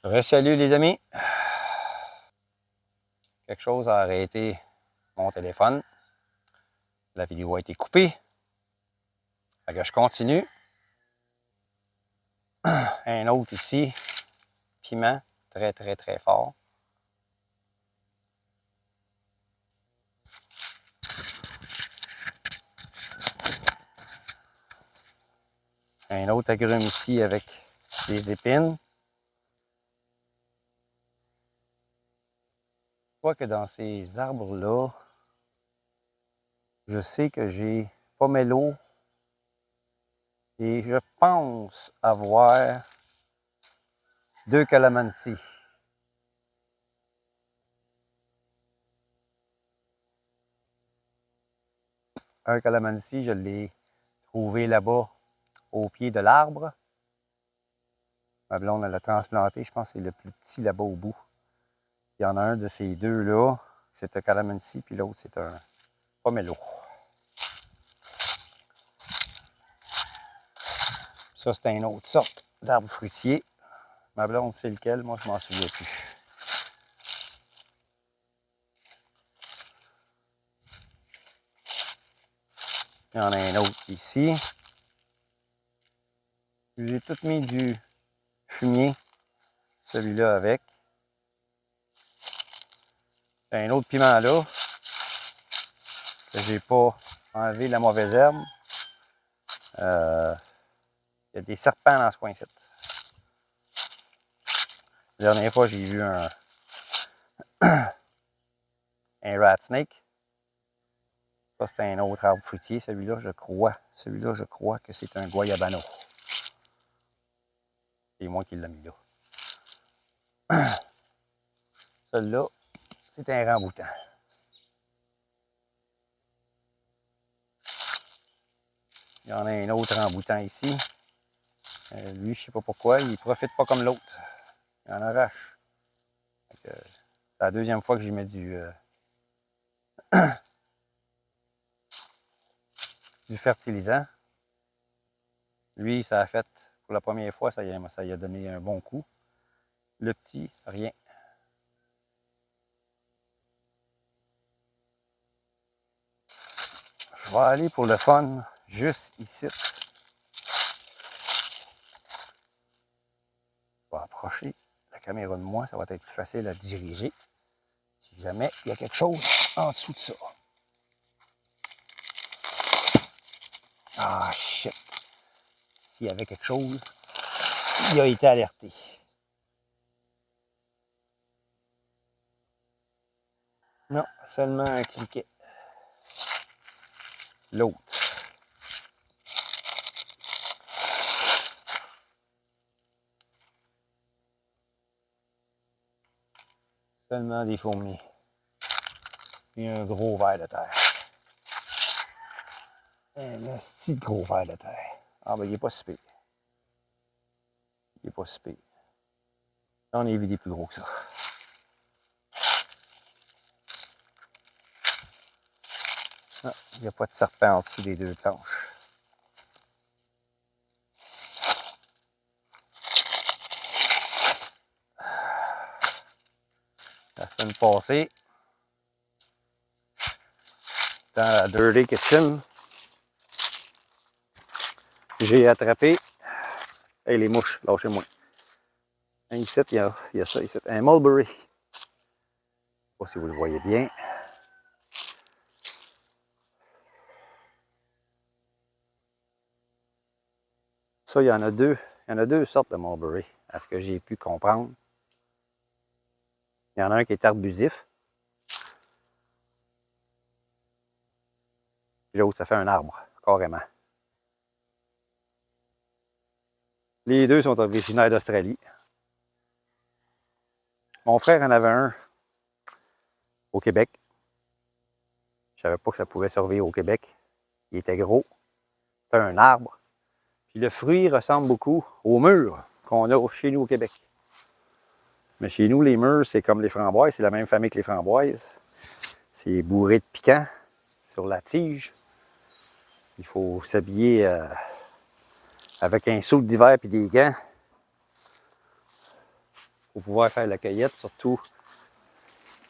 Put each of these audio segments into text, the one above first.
Salut les amis. Quelque chose a arrêté mon téléphone. La vidéo a été coupée. Fait que je continue. Un autre ici. Piment. Très très très fort. Un autre agrume ici avec des épines. Je vois que dans ces arbres-là, je sais que j'ai pomelo et je pense avoir 2 calamansi. Un calamansi, je l'ai trouvé là-bas au pied de l'arbre. Ma blonde, elle l'a transplanté. Je pense que c'est le plus petit là-bas au bout. Il y en a un de ces deux-là, c'est un calamansi, puis l'autre, c'est un pomelo. Ça, c'est une autre sorte d'arbre fruitier. Ma blonde, c'est lequel? Moi, je m'en souviens plus. Il y en a un autre ici. J'ai tout mis du fumier, celui-là avec. Un autre piment là, que j'ai pas enlevé la mauvaise herbe. Il y a des serpents dans ce coin-ci. La dernière fois, j'ai vu un rat snake. Ça, c'est un autre arbre fruitier. Celui-là, je crois. Celui-là, je crois que c'est un guayabano. C'est moi qui l'ai mis là. Celui-là, c'est un ramboutan. Il y en a un autre ramboutan ici. Lui, je ne sais pas pourquoi, il ne profite pas comme l'autre. Il en arrache. C'est la deuxième fois que j'y mets du fertilisant. Lui, ça a fait, pour la première fois, ça y a donné un bon coup. Le petit, rien. Je vais aller pour le fun, juste ici. Je vais approcher la caméra de moi, ça va être plus facile à diriger. Si jamais il y a quelque chose en dessous de ça. Ah, shit. S'il y avait quelque chose, il a été alerté. Non, seulement un criquet. L'autre. Seulement des fourmis. Et un gros ver de terre. Un esti de gros ver de terre. Ah ben il est pas si pire. Il est pas si pire. J'en ai vu des plus gros que ça. Ah, il n'y a pas de serpent en dessous des deux planches. La semaine passée, dans la Dirty Kitchen, j'ai attrapé. Hey, les mouches, lâchez-moi. Ici, il y a ça ici. Un mulberry. Je ne sais pas si vous le voyez bien. Ça, il y en a deux. Il y en a deux sortes de mulberry, à ce que j'ai pu comprendre. Il y en a un qui est arbusif. L'autre, ça fait un arbre, carrément. Les deux sont originaires d'Australie. Mon frère en avait un au Québec. Je ne savais pas que ça pouvait survivre au Québec. Il était gros. C'était un arbre. Puis le fruit ressemble beaucoup aux mûres qu'on a chez nous au Québec. Mais chez nous, les mûres, c'est comme les framboises. C'est la même famille que les framboises. C'est bourré de piquant sur la tige. Il faut s'habiller avec un saut d'hiver et des gants. pour pouvoir faire la cueillette, surtout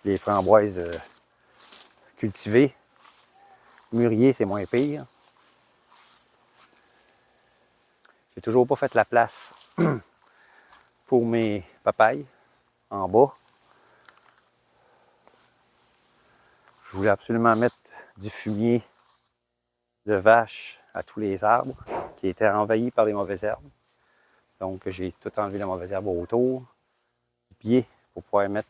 les framboises cultivées. Mûrier, c'est moins pire. J'ai toujours pas fait la place pour mes papayes en bas. Je voulais absolument mettre du fumier de vache à tous les arbres qui étaient envahis par les mauvaises herbes. Donc, j'ai tout enlevé la mauvaise herbe autour, du pied, pour pouvoir mettre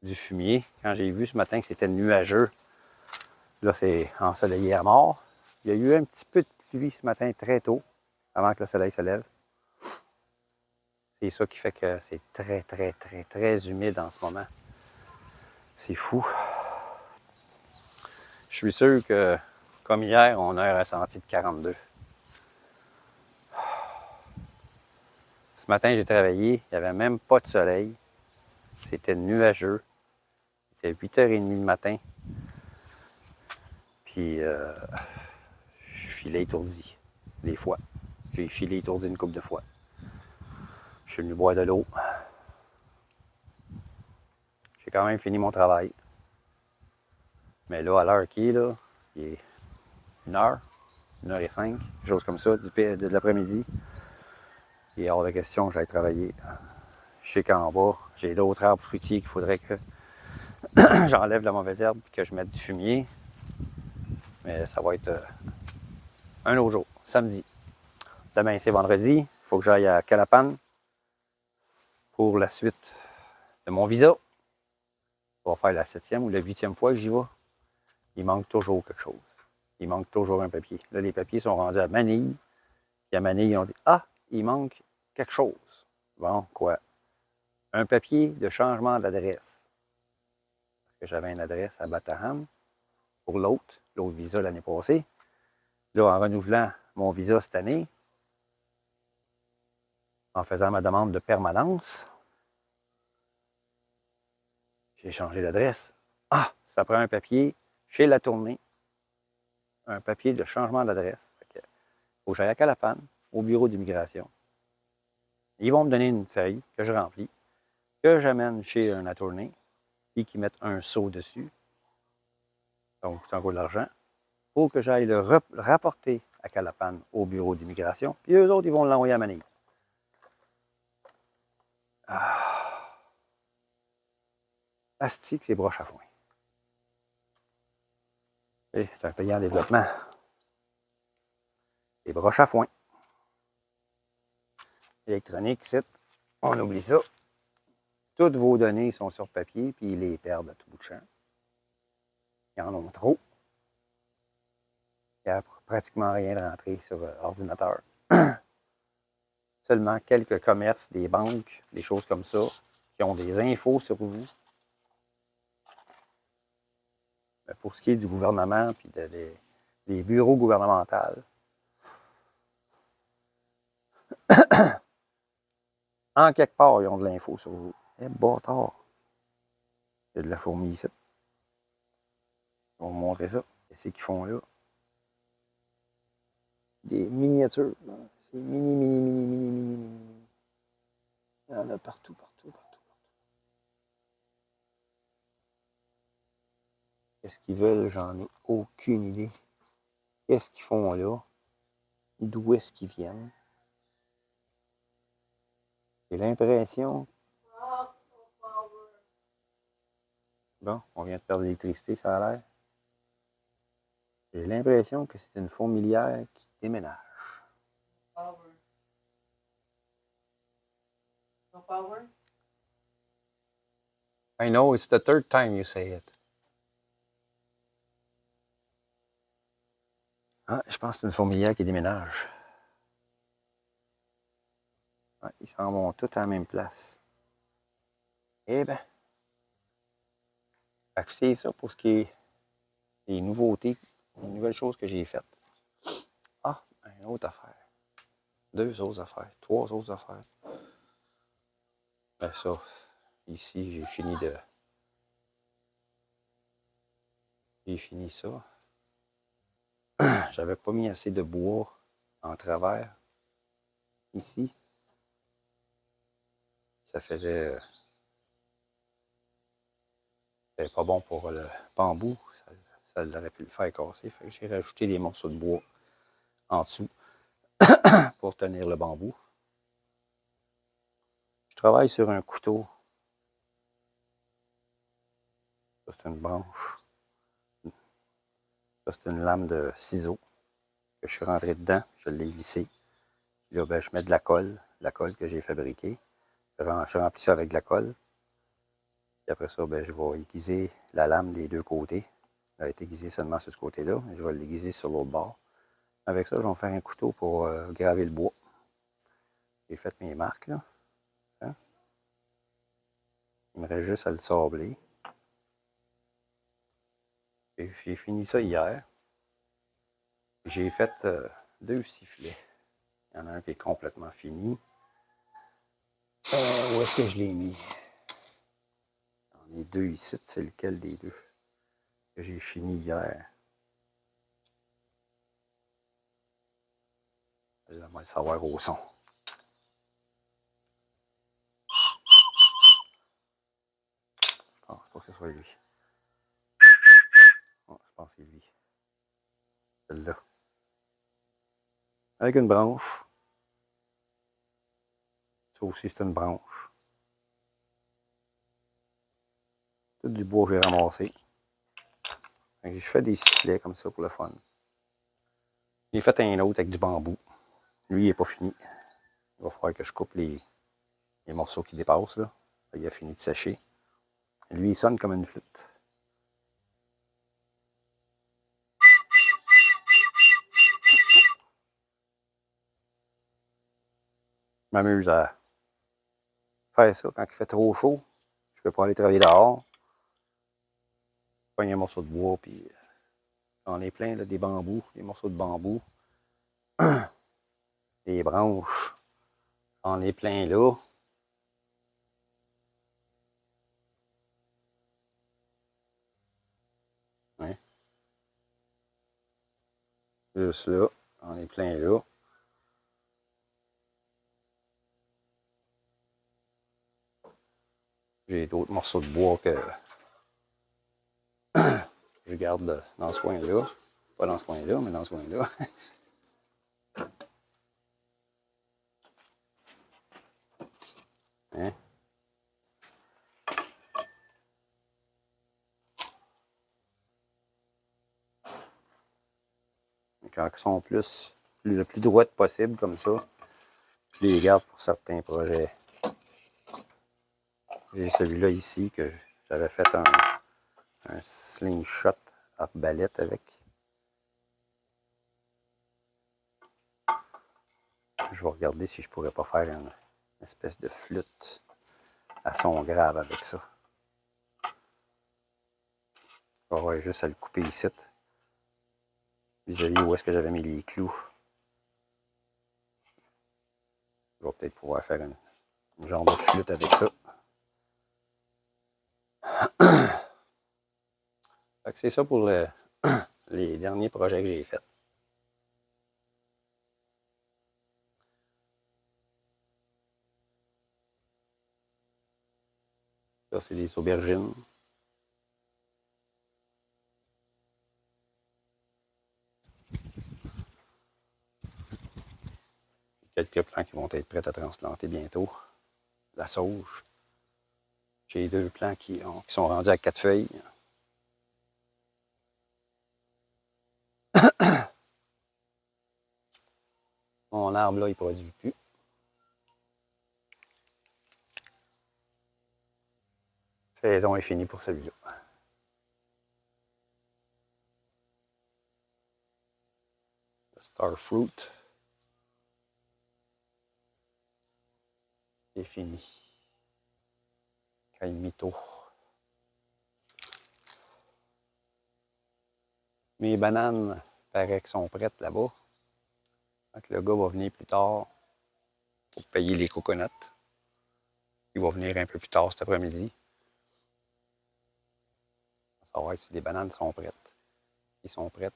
du fumier. Quand j'ai vu ce matin que c'était nuageux, là, c'est ensoleillé à mort. Il y a eu un petit peu de pluie ce matin très tôt, avant que le soleil se lève. C'est ça qui fait que c'est très, très, très, très humide en ce moment. C'est fou. Je suis sûr que, comme hier, on a un ressenti de 42. Ce matin, j'ai travaillé, il n'y avait même pas de soleil. C'était nuageux. C'était 8h30 le matin. Puis, je filais étourdi, des fois. J'ai filé étourdi une couple de fois. Je suis venu boire de l'eau. J'ai quand même fini mon travail. Mais là, à l'heure qui est, là, il est 1h, 1h05, quelque chose comme ça, de l'après-midi. Il est hors de question que j'aille travailler. Je sais qu'en bas, j'ai d'autres arbres fruitiers qu'il faudrait que j'enlève la mauvaise herbe et que je mette du fumier. Mais ça va être un autre jour, samedi. Demain, c'est vendredi. Il faut que j'aille à Calapan pour la suite de mon visa. On va faire la 7e ou la 8e fois que j'y vais. Il manque toujours quelque chose. Il manque toujours un papier. Là, les papiers sont rendus à Manille. Puis à Manille, ils ont dit « Ah, il manque quelque chose. » Bon, quoi? Un papier de changement d'adresse. Parce que j'avais une adresse à Bataham pour l'autre visa l'année passée. Là, en renouvelant mon visa cette année, en faisant ma demande de permanence, j'ai changé d'adresse. Ah, ça prend un papier chez La Tournée, un papier de changement d'adresse. Il faut que j'aille à Calapan, au bureau d'immigration. Ils vont me donner une feuille que je remplis, que j'amène chez un attorney, puis qu'ils mettent un sceau dessus. Donc, c'est encore de l'argent. Il faut que j'aille le rapporter à Calapan, au bureau d'immigration, puis eux autres, ils vont l'envoyer à Manille. Ah! Asti que c'est broche à foin. Et c'est un pays en développement. Les broches à foin. Électronique, site, on oublie ça. Toutes vos données sont sur papier, puis ils les perdent à tout bout de champ. Ils en ont trop. Il n'y a pratiquement rien de rentré sur ordinateur. Seulement quelques commerces, des banques, des choses comme ça, qui ont des infos sur vous. Mais pour ce qui est du gouvernement, puis des bureaux gouvernementaux, en quelque part, ils ont de l'info sur vous. Eh, bâtard! Il y a de la fourmi ici. On va vous montrer ça. Qu'est-ce qu'ils font là? Des miniatures. C'est mini, mini, mini, mini, mini, mini. Il y en a partout, partout, partout. Qu'est-ce qu'ils veulent? J'en ai aucune idée. Qu'est-ce qu'ils font là? D'où est-ce qu'ils viennent? J'ai l'impression... Bon, on vient de perdre l'électricité, ça a l'air. J'ai l'impression que c'est une fourmilière qui déménage. Power. No power? I know, it's the third time you say it. Ah, je pense que c'est une fourmilière qui déménage. Ah, ils s'en vont tous à la même place. Eh ben. C'est ça pour ce qui est des nouveautés, des nouvelles choses que j'ai faites. Ah, une autre affaire. 2 autres affaires. 3 autres affaires. Ben ça, ici, j'ai fini de... J'ai fini ça. J'avais pas mis assez de bois en travers. Ici. Ça faisait... c'était pas bon pour le bambou. Ça aurait pu le faire casser. Fait que j'ai rajouté des morceaux de bois en dessous pour tenir le bambou. Je travaille sur un couteau. Ça, c'est une branche. Ça, c'est une lame de ciseaux que je suis rentré dedans. Je l'ai vissé. Là, ben, je mets de la colle que j'ai fabriquée. Je remplis ça avec de la colle. Puis après ça, ben, je vais aiguiser la lame des deux côtés. Elle a été aiguisée seulement sur ce côté-là. Je vais l'aiguiser sur l'autre bord. Avec ça, je vais me faire un couteau pour graver le bois. J'ai fait mes marques, là. Hein? Il me reste juste à le sabler. J'ai fini ça hier. J'ai fait 2 sifflets. Il y en a un qui est complètement fini. Où est-ce que je l'ai mis? J'en ai 2 ici. C'est lequel des deux que j'ai fini hier? Là, on va le savoir au son. Je pense pas que ce soit lui. Oh, je pense que c'est lui. Celle-là. Avec une branche. Ça aussi, c'est une branche. Tout du bois que j'ai ramassé. Je fais des sifflets comme ça pour le fun. J'ai fait un autre avec du bambou. Lui, il n'est pas fini. Il va falloir que je coupe les morceaux qui dépassent. Là. Il a fini de sécher. Lui, il sonne comme une flûte. Je m'amuse à faire ça quand il fait trop chaud. Je peux pas aller travailler dehors. Je prends un morceau de bois, puis j'en ai plein, là, des bambous, des morceaux de bambou, des branches. J'en ai plein là. Hein? Juste là. J'en ai plein là. J'ai d'autres morceaux de bois que je garde dans ce coin-là. Pas dans ce coin-là, mais dans ce coin-là. Hein? Quand ils sont le plus droites possible, comme ça, je les garde pour certains projets. J'ai celui-là ici que j'avais fait un slingshot arbalète avec. Je vais regarder si je pourrais pas faire une espèce de flûte à son grave avec ça. Je vais avoir juste à le couper ici. Vis-à-vis où est-ce que j'avais mis les clous. Je vais peut-être pouvoir faire une genre de flûte avec ça. C'est ça pour les derniers projets que j'ai faits. Ça, c'est des aubergines. Quelques plants qui vont être prêts à transplanter bientôt. La sauge. J'ai 2 plants qui sont rendus à 4 feuilles. Mon arbre, là, il ne produit plus. La saison est finie pour celui-là. Le Starfruit. C'est fini. Caimito. Mes bananes, paraît qu'elles sont prêtes là-bas. Donc, le gars va venir plus tard pour payer les coconuts. Il va venir un peu plus tard cet après-midi. On va savoir si les bananes sont prêtes. S'ils sont prêtes,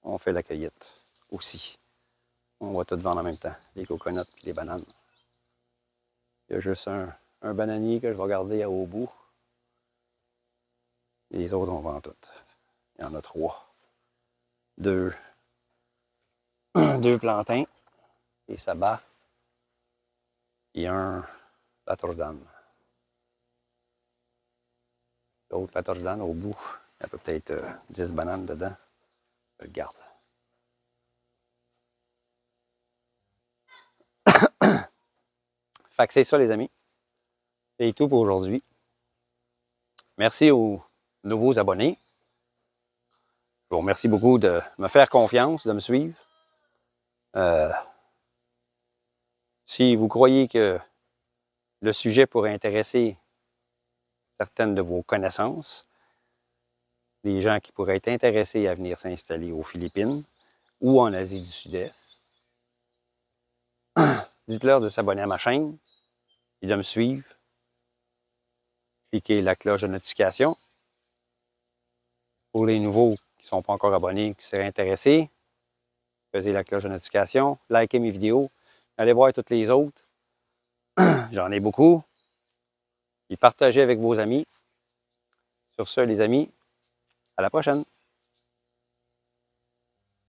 on fait la cueillette aussi. On va tout vendre en même temps, les coconuts et les bananes. Il y a juste un bananier que je vais garder au bout. Les autres, on vend toutes. Il y en a 3. 2 plantains et sabats. Et un la Torredane. L'autre la Torredane au bout. Il y a peut-être 10 bananes dedans. Je le garde. Fait que c'est ça, les amis. C'est tout pour aujourd'hui. Merci aux nouveaux abonnés. Je vous remercie beaucoup de me faire confiance, de me suivre. Si vous croyez que le sujet pourrait intéresser certaines de vos connaissances, des gens qui pourraient être intéressés à venir s'installer aux Philippines ou en Asie du Sud-Est, dites-leur de s'abonner à ma chaîne et de me suivre. Cliquez la cloche de notification. Pour les nouveaux qui ne sont pas encore abonnés, qui seraient intéressés, pesez la cloche de notification, likez mes vidéos, allez voir toutes les autres. J'en ai beaucoup. Et partagez avec vos amis. Sur ce, les amis, à la prochaine.